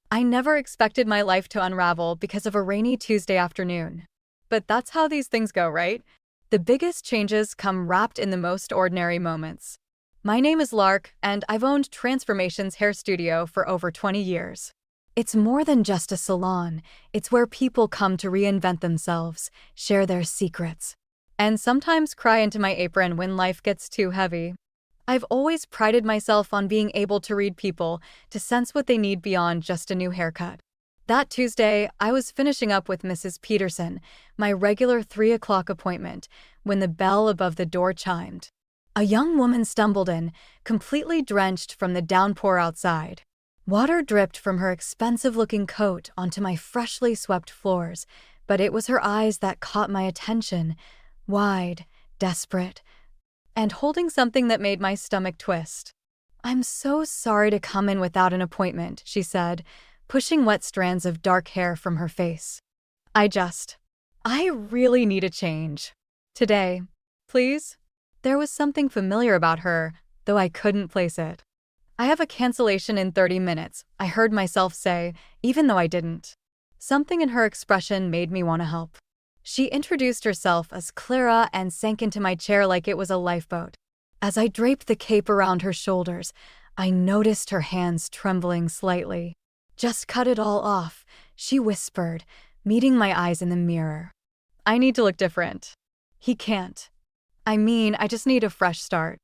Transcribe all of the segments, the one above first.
I never expected my life to unravel because of a rainy Tuesday afternoon. But that's how these things go, right? The biggest changes come wrapped in the most ordinary moments. My name is Lark, and I've owned Transformations Hair Studio for over 20 years. It's more than just a salon. It's where people come to reinvent themselves, share their secrets, and sometimes cry into my apron when life gets too heavy. I've always prided myself on being able to read people, to sense what they need beyond just a new haircut. That Tuesday, I was finishing up with Mrs. Peterson, my regular 3 o'clock appointment, when the bell above the door chimed. A young woman stumbled in, completely drenched from the downpour outside. Water dripped from her expensive-looking coat onto my freshly swept floors, but it was her eyes that caught my attention, wide, desperate, and holding something that made my stomach twist. "I'm so sorry to come in without an appointment," she said, pushing wet strands of dark hair from her face. I really need a change. Today, please?" There was something familiar about her, though I couldn't place it. "I have a cancellation in 30 minutes, I heard myself say, even though I didn't." Something in her expression made me want to help. She introduced herself as Clara and sank into my chair like it was a lifeboat. As I draped the cape around her shoulders, I noticed her hands trembling slightly. "Just cut it all off," she whispered, meeting my eyes in the mirror. "I need to look different." "He can't. I just need a fresh start."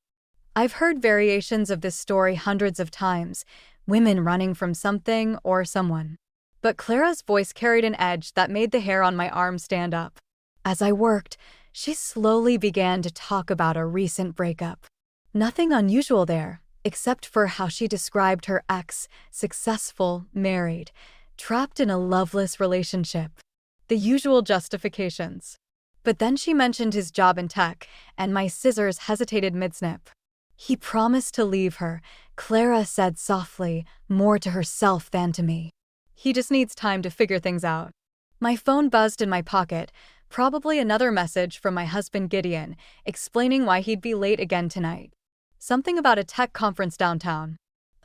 I've heard variations of this story hundreds of times, women running from something or someone. But Clara's voice carried an edge that made the hair on my arm stand up. As I worked, she slowly began to talk about a recent breakup. Nothing unusual there, except for how she described her ex, successful, married, trapped in a loveless relationship. The usual justifications. But then she mentioned his job in tech, and my scissors hesitated mid-snip. "He promised to leave her," Clara said softly, more to herself than to me. "He just needs time to figure things out." My phone buzzed in my pocket, probably another message from my husband Gideon, explaining why he'd be late again tonight. Something about a tech conference downtown.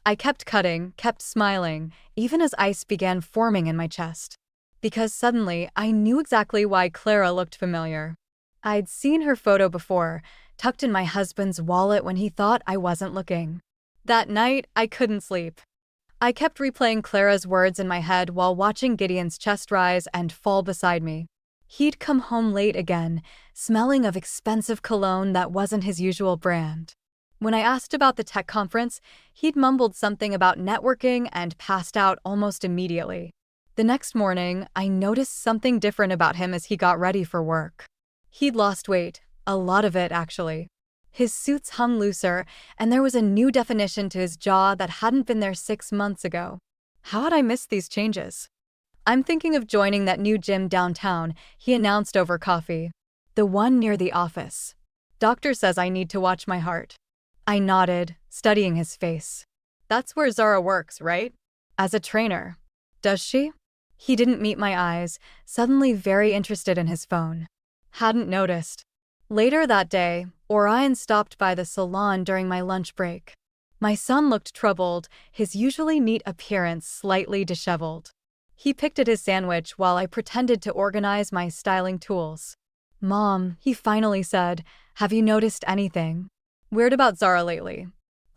I kept cutting, kept smiling, even as ice began forming in my chest. Because suddenly, I knew exactly why Clara looked familiar. I'd seen her photo before, tucked in my husband's wallet when he thought I wasn't looking. That night, I couldn't sleep. I kept replaying Clara's words in my head while watching Gideon's chest rise and fall beside me. He'd come home late again, smelling of expensive cologne that wasn't his usual brand. When I asked about the tech conference, he'd mumbled something about networking and passed out almost immediately. The next morning, I noticed something different about him as he got ready for work. He'd lost weight, a lot of it actually. His suits hung looser, and there was a new definition to his jaw that hadn't been there 6 months ago. How had I missed these changes? "I'm thinking of joining that new gym downtown," he announced over coffee. "The one near the office. Doctor says I need to watch my heart." I nodded, studying his face. "That's where Zara works, right? As a trainer." "Does she?" He didn't meet my eyes, suddenly very interested in his phone. "Hadn't noticed." Later that day, Orion stopped by the salon during my lunch break. My son looked troubled, his usually neat appearance slightly disheveled. He picked at his sandwich while I pretended to organize my styling tools. "Mom," he finally said, "have you noticed anything weird about Zara lately?"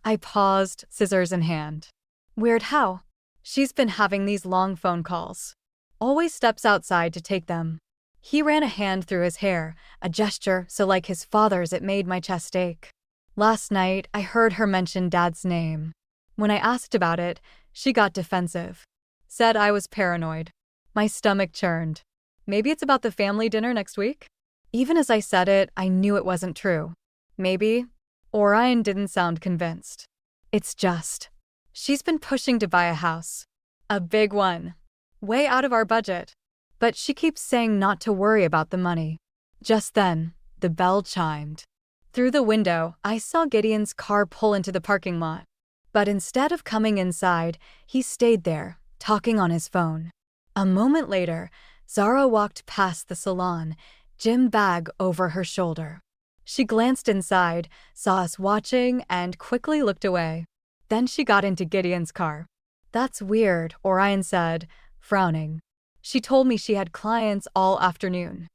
I paused, scissors in hand. "Weird how?" "She's been having these long phone calls. Always steps outside to take them." He ran a hand through his hair, a gesture so like his father's it made my chest ache. "Last night, I heard her mention Dad's name. When I asked about it, she got defensive. Said I was paranoid." My stomach churned. "Maybe it's about the family dinner next week?" Even as I said it, I knew it wasn't true. "Maybe." Orion didn't sound convinced. "It's just. She's been pushing to buy a house. A big one. Way out of our budget. But she keeps saying not to worry about the money." Just then, the bell chimed. Through the window, I saw Gideon's car pull into the parking lot. But instead of coming inside, he stayed there, talking on his phone. A moment later, Zara walked past the salon, gym bag over her shoulder. She glanced inside, saw us watching, and quickly looked away. Then she got into Gideon's car. That's weird, Orion said, frowning. She told me she had clients all afternoon.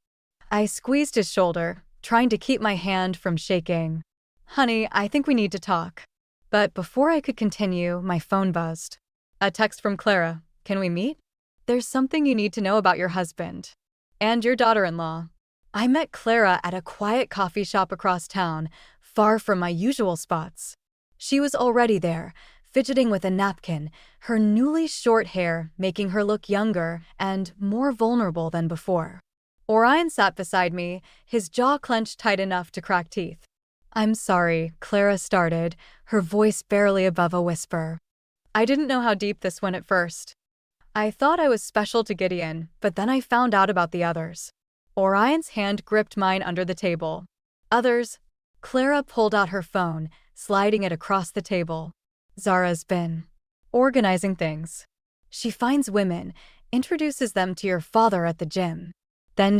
I squeezed his shoulder, trying to keep my hand from shaking. Honey, I think we need to talk. But before I could continue, my phone buzzed. A text from Clara. Can we meet? There's something you need to know about your husband. And your daughter-in-law. I met Clara at a quiet coffee shop across town, far from my usual spots. She was already there, fidgeting with a napkin, her newly short hair making her look younger and more vulnerable than before. Orion sat beside me, his jaw clenched tight enough to crack teeth. I'm sorry, Clara started, her voice barely above a whisper. I didn't know how deep this went at first. I thought I was special to Gideon, but then I found out about the others. Orion's hand gripped mine under the table. Others? Clara pulled out her phone, sliding it across the table. Zara's been organizing things. She finds women, introduces them to your father at the gym. Then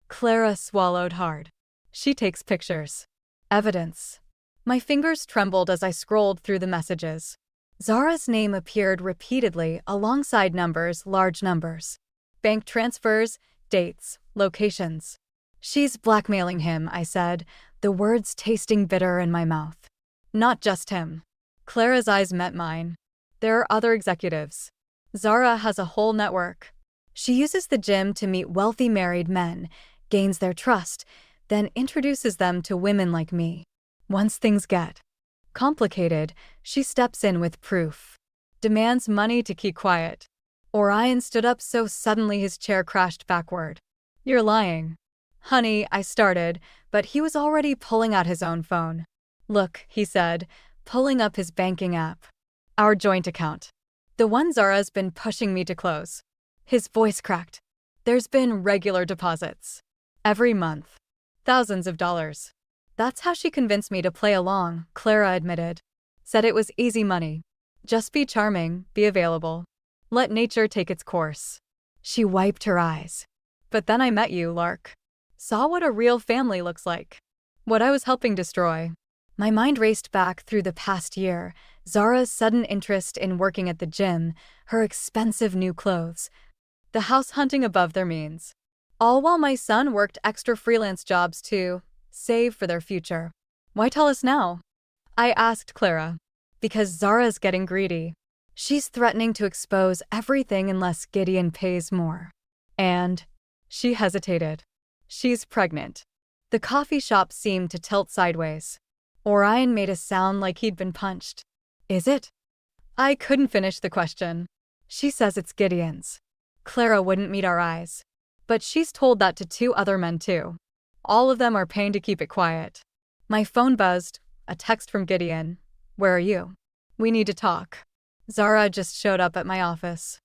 Clara swallowed hard. She takes pictures. Evidence. My fingers trembled as I scrolled through the messages. Zara's name appeared repeatedly alongside numbers, large numbers. Bank transfers, dates, locations. She's blackmailing him, I said, the words tasting bitter in my mouth. Not just him. Clara's eyes met mine. There are other executives. Zara has a whole network. She uses the gym to meet wealthy married men, gains their trust, then introduces them to women like me. Once things get complicated, she steps in with proof. Demands money to keep quiet. Orion stood up so suddenly his chair crashed backward. You're lying. Honey, I started, but he was already pulling out his own phone. Look, he said, pulling up his banking app. Our joint account. The one Zara's been pushing me to close. His voice cracked. There's been regular deposits. Every month. Thousands of dollars. That's how she convinced me to play along, Clara admitted. Said it was easy money. Just be charming, be available. Let nature take its course. She wiped her eyes. But then I met you, Lark. Saw what a real family looks like. What I was helping destroy. My mind raced back through the past year, Zara's sudden interest in working at the gym, her expensive new clothes, the house hunting above their means. All while my son worked extra freelance jobs to save for their future. Why tell us now? I asked Clara. Because Zara's getting greedy. She's threatening to expose everything unless Gideon pays more. And she hesitated. She's pregnant. The coffee shop seemed to tilt sideways. Orion made a sound like he'd been punched. Is it? I couldn't finish the question. She says it's Gideon's. Clara wouldn't meet our eyes. But she's told that to 2 other men too. All of them are paying to keep it quiet. My phone buzzed. A text from Gideon. Where are you? We need to talk. Zara just showed up at my office.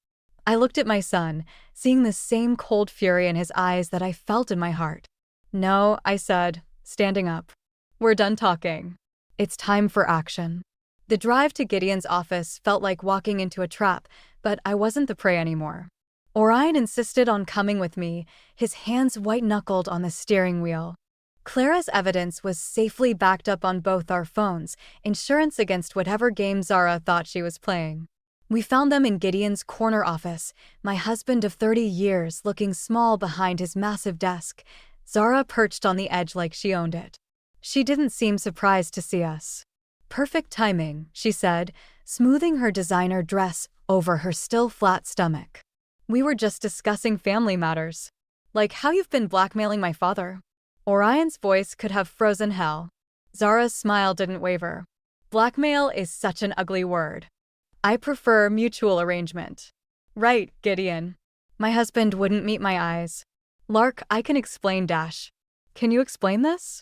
I looked at my son, seeing the same cold fury in his eyes that I felt in my heart. No, I said, standing up. We're done talking. It's time for action. The drive to Gideon's office felt like walking into a trap, but I wasn't the prey anymore. Orion insisted on coming with me, his hands white-knuckled on the steering wheel. Clara's evidence was safely backed up on both our phones, insurance against whatever game Zara thought she was playing. We found them in Gideon's corner office, my husband of 30 years looking small behind his massive desk, Zara perched on the edge like she owned it. She didn't seem surprised to see us. Perfect timing, she said, smoothing her designer dress over her still flat stomach. We were just discussing family matters. Like how you've been blackmailing my father. Orion's voice could have frozen hell. Zara's smile didn't waver. Blackmail is such an ugly word. I prefer mutual arrangement. Right, Gideon. My husband wouldn't meet my eyes. Lark, I can explain dash. Can you explain this?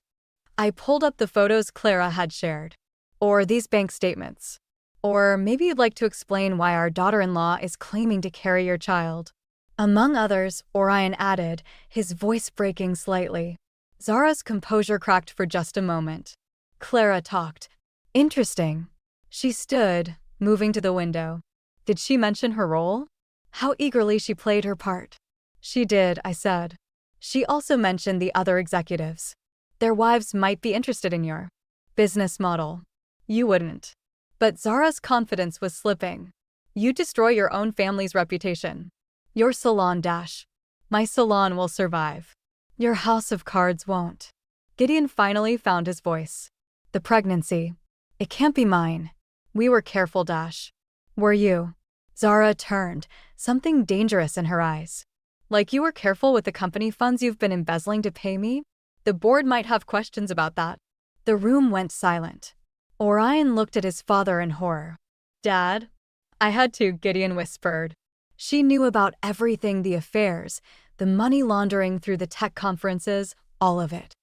I pulled up the photos Clara had shared. Or these bank statements. Or maybe you'd like to explain why our daughter-in-law is claiming to carry your child. Among others, Orion added, his voice breaking slightly. Zara's composure cracked for just a moment. Clara talked. Interesting. She stood, moving to the window. Did she mention her role? How eagerly she played her part. She did, I said. She also mentioned the other executives. Their wives might be interested in your business model. You wouldn't. But Zara's confidence was slipping. You destroy your own family's reputation. Your salon dash. My salon will survive. Your house of cards won't. Gideon finally found his voice. The pregnancy. It can't be mine. We were careful, Dash. Were you? Zara turned, something dangerous in her eyes. Like you were careful with the company funds you've been embezzling to pay me? The board might have questions about that. The room went silent. Orion looked at his father in horror. Dad? I had to, Gideon whispered. She knew about everything, the affairs, the money laundering through the tech conferences, all of it.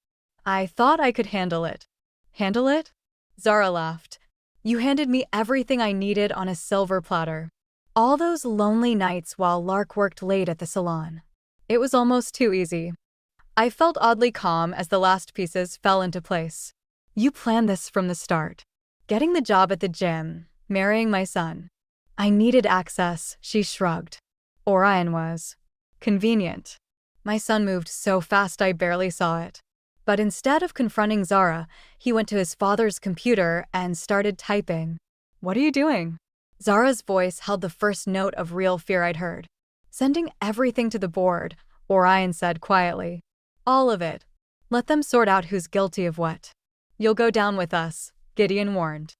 I thought I could handle it. Handle it? Zara laughed. You handed me everything I needed on a silver platter. All those lonely nights while Lark worked late at the salon. It was almost too easy. I felt oddly calm as the last pieces fell into place. You planned this from the start. Getting the job at the gym, marrying my son. I needed access, she shrugged. Orion was. Convenient. My son moved so fast I barely saw it. But instead of confronting Zara, he went to his father's computer and started typing. What are you doing? Zara's voice held the first note of real fear I'd heard. Sending everything to the board, Orion said quietly. All of it. Let them sort out who's guilty of what. You'll go down with us, Gideon warned.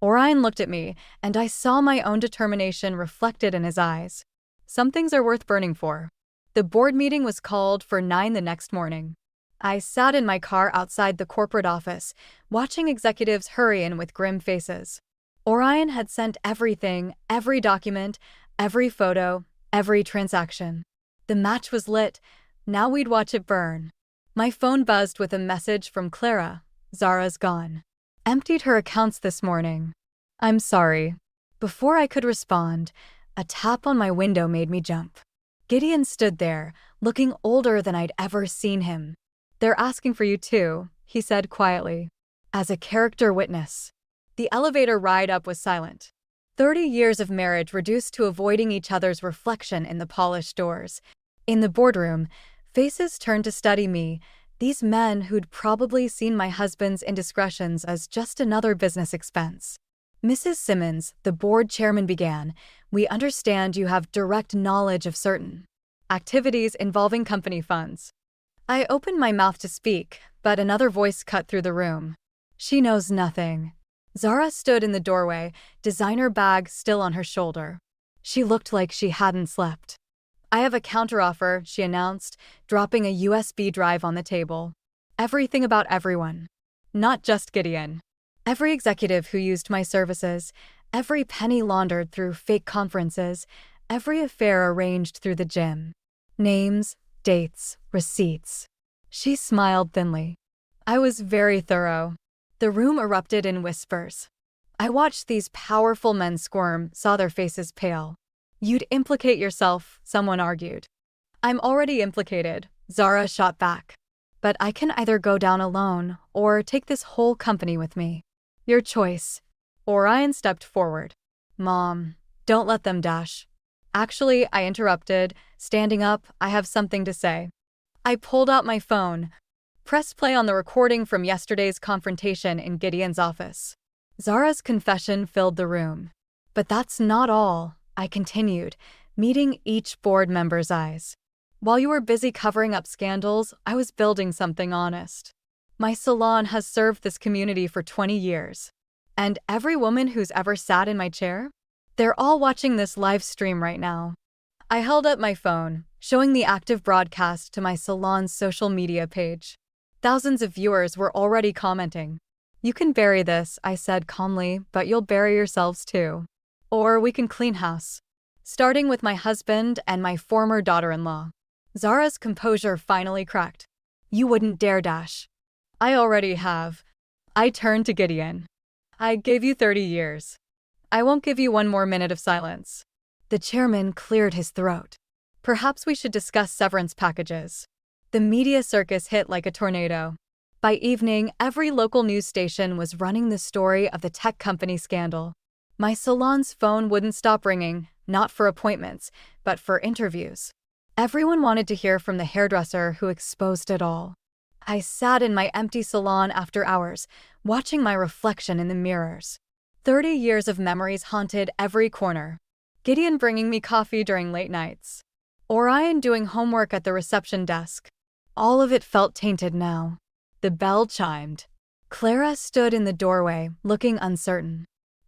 Orion looked at me, and I saw my own determination reflected in his eyes. Some things are worth burning for. The board meeting was called for 9 the next morning. I sat in my car outside the corporate office, watching executives hurry in with grim faces. Orion had sent everything, every document, every photo, every transaction. The match was lit. Now we'd watch it burn. My phone buzzed with a message from Clara. Zara's gone. Emptied her accounts this morning. I'm sorry. Before I could respond, a tap on my window made me jump. Gideon stood there, looking older than I'd ever seen him. They're asking for you too, he said quietly. As a character witness. The elevator ride up was silent. 30 years of marriage reduced to avoiding each other's reflection in the polished doors. In the boardroom, faces turned to study me, these men who'd probably seen my husband's indiscretions as just another business expense. Mrs. Simmons, the board chairman began, we understand you have direct knowledge of certain activities involving company funds. I opened my mouth to speak, but another voice cut through the room. She knows nothing. Zara stood in the doorway, designer bag still on her shoulder. She looked like she hadn't slept. I have a counteroffer, she announced, dropping a USB drive on the table. Everything about everyone. Not just Gideon. Every executive who used my services, every penny laundered through fake conferences, every affair arranged through the gym. Names, dates, receipts. She smiled thinly. I was very thorough. The room erupted in whispers. I watched these powerful men squirm, saw their faces pale. You'd implicate yourself, someone argued. I'm already implicated, Zara shot back. But I can either go down alone or take this whole company with me. Your choice. Orion stepped forward. Mom, don't let them dash. Actually, I interrupted. Standing up, I have something to say. I pulled out my phone. Pressed play on the recording from yesterday's confrontation in Gideon's office. Zara's confession filled the room. But that's not all, I continued, meeting each board member's eyes. While you were busy covering up scandals, I was building something honest. My salon has served this community for 20 years. And every woman who's ever sat in my chair? They're all watching this live stream right now. I held up my phone, showing the active broadcast to my salon's social media page. Thousands of viewers were already commenting. You can bury this, I said calmly, but you'll bury yourselves too. Or we can clean house. Starting with my husband and my former daughter-in-law. Zara's composure finally cracked. You wouldn't dare dash. I already have. I turned to Gideon. I gave you 30 years. I won't give you one more minute of silence. The chairman cleared his throat. Perhaps we should discuss severance packages. The media circus hit like a tornado. By evening, every local news station was running the story of the tech company scandal. My salon's phone wouldn't stop ringing, not for appointments, but for interviews. Everyone wanted to hear from the hairdresser who exposed it all. I sat in my empty salon after hours, watching my reflection in the mirrors. 30 years of memories haunted every corner. Gideon bringing me coffee during late nights. Orion doing homework at the reception desk. All of it felt tainted now. The bell chimed. Clara stood in the doorway, looking uncertain.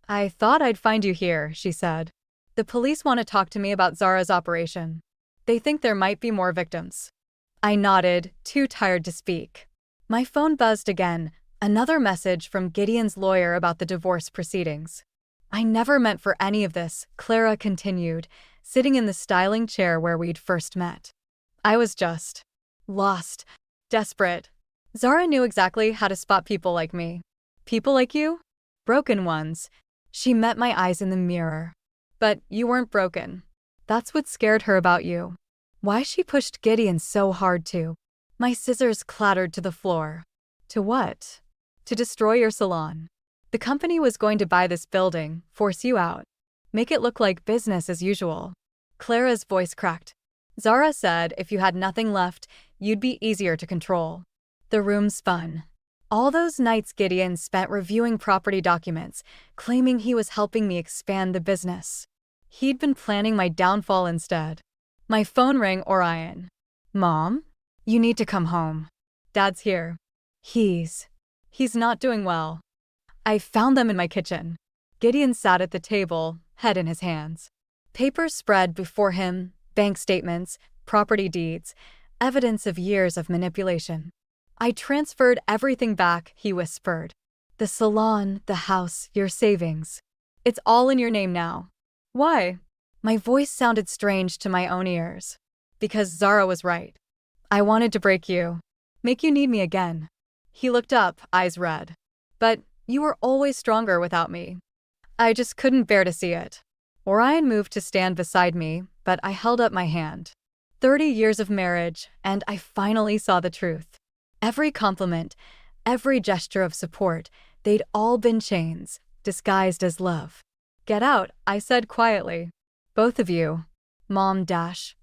"I thought I'd find you here," she said. "The police want to talk to me about Zara's operation. They think there might be more victims." I nodded, too tired to speak. My phone buzzed again, another message from Gideon's lawyer about the divorce proceedings. "I never meant for any of this," Clara continued, sitting in the styling chair where we'd first met. "I was just lost, desperate. Zara knew exactly how to spot people like me. People like you? Broken ones." She met my eyes in the mirror. "But you weren't broken. That's what scared her about you." Why she pushed Gideon so hard too. My scissors clattered to the floor. "To what?" "To destroy your salon. The company was going to buy this building, force you out. Make it look like business as usual." Clara's voice cracked. "Zara said if you had nothing left, you'd be easier to control." The room spun. All those nights Gideon spent reviewing property documents, claiming he was helping me expand the business. He'd been planning my downfall instead. My phone rang. Orion. "Mom? You need to come home. Dad's here. He's not doing well." I found them in my kitchen. Gideon sat at the table, head in his hands. Papers spread before him, bank statements, property deeds, evidence of years of manipulation. "I transferred everything back," he whispered. "The salon, the house, your savings. It's all in your name now." "Why?" My voice sounded strange to my own ears. "Because Zara was right. I wanted to break you. Make you need me again." He looked up, eyes red. "But you were always stronger without me." I just couldn't bear to see it. Orion moved to stand beside me, but I held up my hand. 30 years of marriage, and I finally saw the truth. Every compliment, every gesture of support, they'd all been chains, disguised as love. "Get out," I said quietly. "Both of you." Mom dash.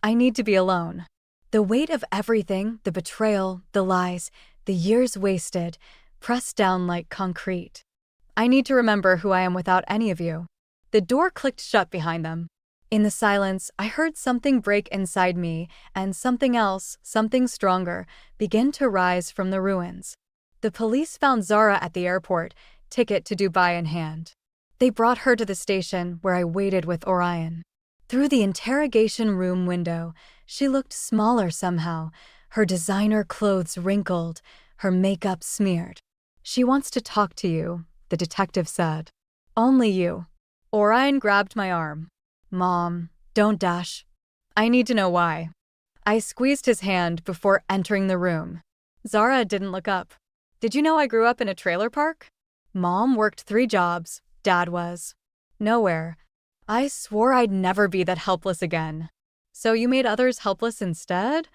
"I need to be alone." The weight of everything, the betrayal, the lies, the years wasted, pressed down like concrete. "I need to remember who I am without any of you." The door clicked shut behind them. In the silence, I heard something break inside me, and something else, something stronger, begin to rise from the ruins. The police found Zara at the airport, ticket to Dubai in hand. They brought her to the station, where I waited with Orion. Through the interrogation room window, she looked smaller somehow, her designer clothes wrinkled, her makeup smeared. "She wants to talk to you," the detective said. "Only you." Orion grabbed my arm. "Mom, don't dash. I need to know why." I squeezed his hand before entering the room. Zara didn't look up. "Did you know I grew up in a trailer park?" Mom worked 3 jobs, Dad was nowhere. I swore I'd never be that helpless again. "So you made others helpless instead?"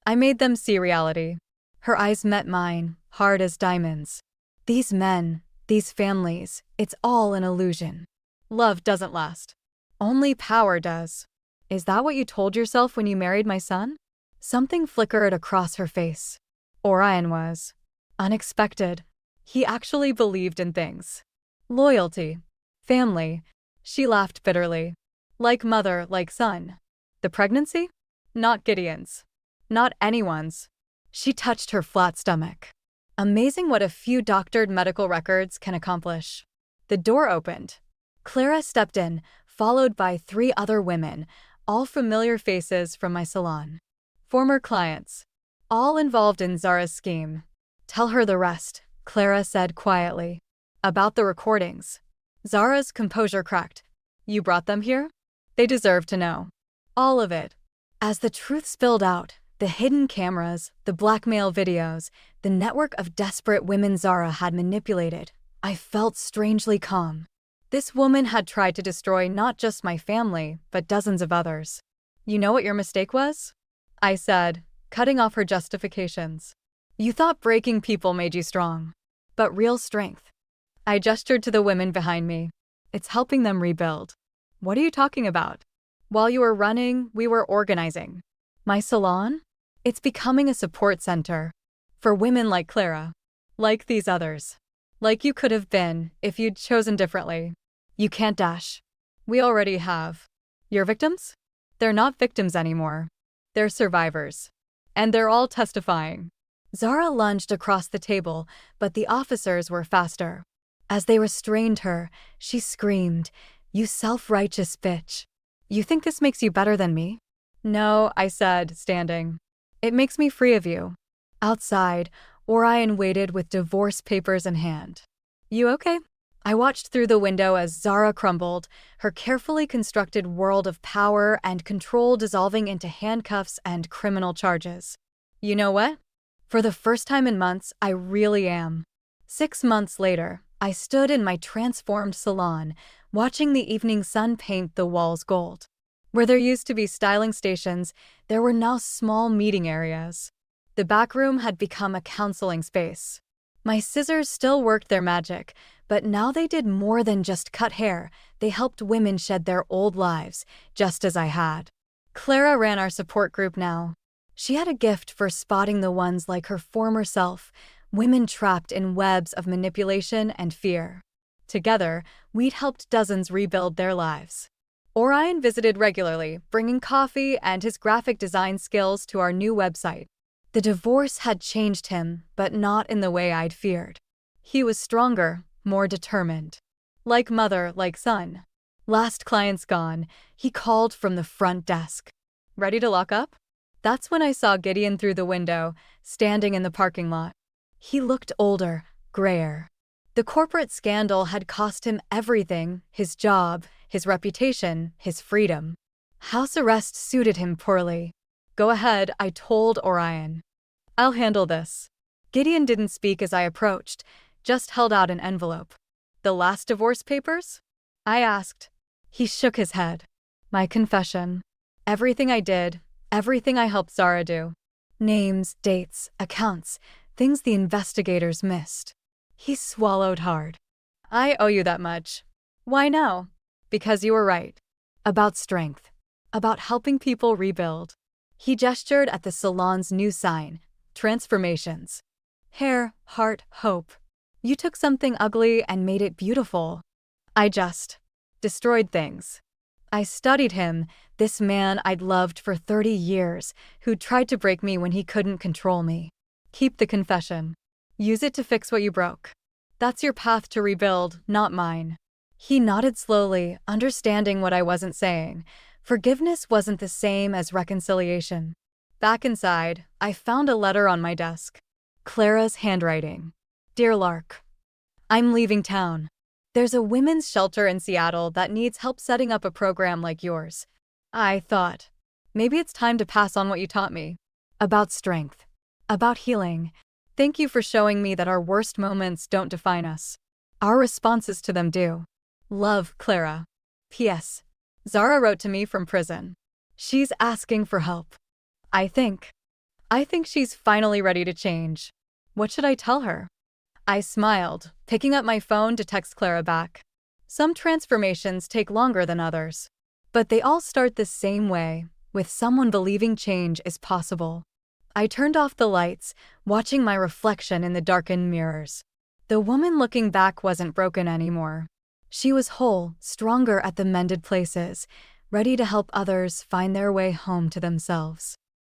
I made them see reality. Her eyes met mine, hard as diamonds. "These men, these families, it's all an illusion. Love doesn't last. Only power does." "Is that what you told yourself when you married my son?" Something flickered across her face. Orion was unexpected. He actually believed in things. Loyalty. Family. She laughed bitterly. "Like mother, like son." "The pregnancy? Not Gideon's. Not anyone's." She touched her flat stomach. Amazing what a few doctored medical records can accomplish. The door opened. Clara stepped in, followed by 3 other women, all familiar faces from my salon. Former clients. All involved in Zara's scheme. "Tell her the rest," Clara said quietly. "About the recordings." Zara's composure cracked. "You brought them here? They deserve to know. All of it." As the truth spilled out, the hidden cameras, the blackmail videos, the network of desperate women Zara had manipulated, I felt strangely calm. This woman had tried to destroy not just my family, but dozens of others. "You know what your mistake was?" I said, cutting off her justifications. "You thought breaking people made you strong. But real strength." I gestured to the women behind me. "It's helping them rebuild." "What are you talking about?" "While you were running, we were organizing. My salon? It's becoming a support center. For women like Clara. Like these others. Like you could have been, if you'd chosen differently. You can't dash. We already have." Your victims? They're not victims anymore. They're survivors. And they're all testifying. Zara lunged across the table, but the officers were faster. As they restrained her, she screamed, "You self-righteous bitch. You think this makes you better than me?" "No," I said, standing. "It makes me free of you." Outside, Orion waited with divorce papers in hand. "You okay?" I watched through the window as Zara crumbled, her carefully constructed world of power and control dissolving into handcuffs and criminal charges. You know what? For the first time in months, I really am. 6 months later, I stood in my transformed salon, watching the evening sun paint the walls gold. Where there used to be styling stations, there were now small meeting areas. The back room had become a counseling space. My scissors still worked their magic, but now they did more than just cut hair. They helped women shed their old lives, just as I had. Clara ran our support group now. She had a gift for spotting the ones like her former self, women trapped in webs of manipulation and fear. Together, we'd helped dozens rebuild their lives. Orion visited regularly, bringing coffee and his graphic design skills to our new website. The divorce had changed him, but not in the way I'd feared. He was stronger, more determined. Like mother, like son. Last client's gone, he called from the front desk. "Ready to lock up?" That's when I saw Gideon through the window, standing in the parking lot. He looked older, grayer. The corporate scandal had cost him everything: his job, his reputation, his freedom. House arrest suited him poorly. "Go ahead," I told Orion. "I'll handle this." Gideon didn't speak as I approached, just held out an envelope. "The last divorce papers?" I asked. He shook his head. "My confession. Everything I did, everything I helped Zara do. Names, dates, accounts, things the investigators missed." He swallowed hard. "I owe you that much." "Why now?" "Because you were right. About strength. About helping people rebuild." He gestured at the salon's new sign, "Transformations. Hair, heart, hope. You took something ugly and made it beautiful." I just destroyed things. I studied him, this man I'd loved for 30 years, who'd tried to break me when he couldn't control me. "Keep the confession. Use it to fix what you broke. That's your path to rebuild, not mine." He nodded slowly, understanding what I wasn't saying. Forgiveness wasn't the same as reconciliation. Back inside, I found a letter on my desk. Clara's handwriting. "Dear Lark, I'm leaving town. There's a women's shelter in Seattle that needs help setting up a program like yours. I thought, maybe it's time to pass on what you taught me. About strength. About healing. Thank you for showing me that our worst moments don't define us. Our responses to them do. Love, Clara. P.S. Zara wrote to me from prison. She's asking for help. I think she's finally ready to change. What should I tell her?" I smiled, picking up my phone to text Clara back. Some transformations take longer than others. But they all start the same way, with someone believing change is possible. I turned off the lights, watching my reflection in the darkened mirrors. The woman looking back wasn't broken anymore. She was whole, stronger at the mended places, ready to help others find their way home to themselves.